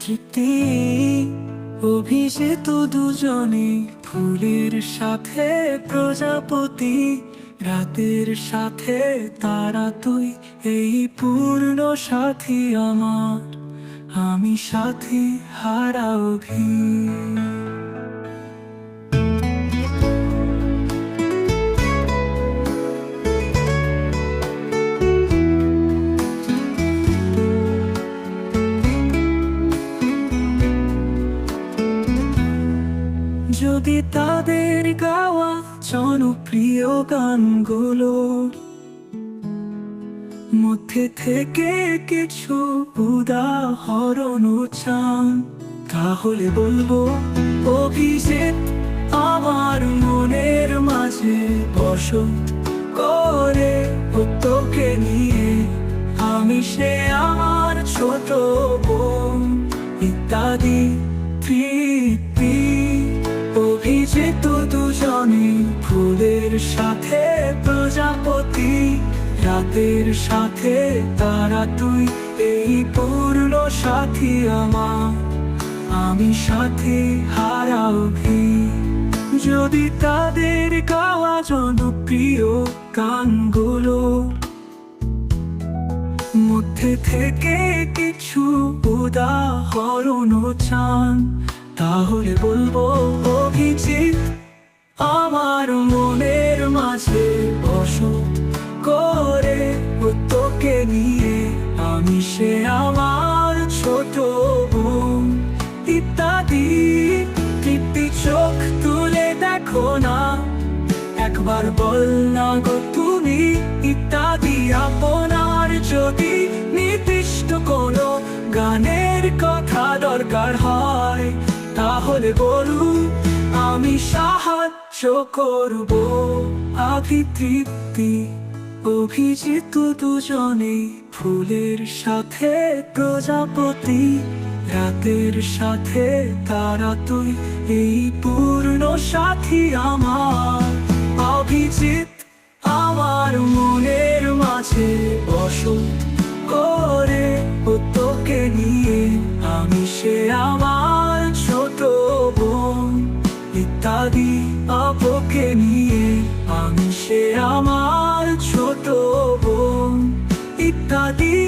তৃপ্তি অভিষেক দুজনে, ফুলের সাথে প্রজাপতি, রাতের সাথে তারা তুই, এই পূর্ণ সাথী আমার, আমি সাথী হারা অভি। যদি তাদের গাওয়া জনপ্রিয় গানগুলো মধ্যে থেকে কিছু উদাহরণ চান, তাহলে বলবো অভিষেক আমার মনের মাঝে বসত করে, তোকে নিয়ে আমি সে আমার ছোট বোন ইত্যাদি। তৃপ্তি অভিষেক দুজনে, ফুলের সাথে প্রজাপতি, রাতের সাথে তারা তুই, এই পূর্ণ সাথী আমার, আমি সাথী হারা অভি। যদি তাদের গাওয়া জনপ্রিয় গানগুলো মধ্যে থেকে কিছু উদাহরণ চান, তাহলে বলবো অভিজিৎ আমার মনের মাঝে বসত করে, তোকে নিয়ে আমি সে আমার ছোট বোন ইত্যাদি। তৃপ্তি চোখ তুলে দেখো না, একবার বল না গো তুমি ইত্যাদি। আপনার যদি নির্দিষ্ট কোনো গানের কথা দরকার হয়, তাহলে বলুন, আমি সাহায্য করব। আভি তৃপ্তি অভিজিৎ দুজনে, ফুলের সাথে প্রজাপতি, রাতের সাথে তারা তুই, এই পূর্ণ সাথী আমার। অভিজিৎ আমার মনের মাঝে বসত করে, তোকে নিয়ে আমি সে আমার ছোট বোন ইত্যাদি। অপকে নিয়ে আমি সে আমার ছোট বোন ইত্যাদি।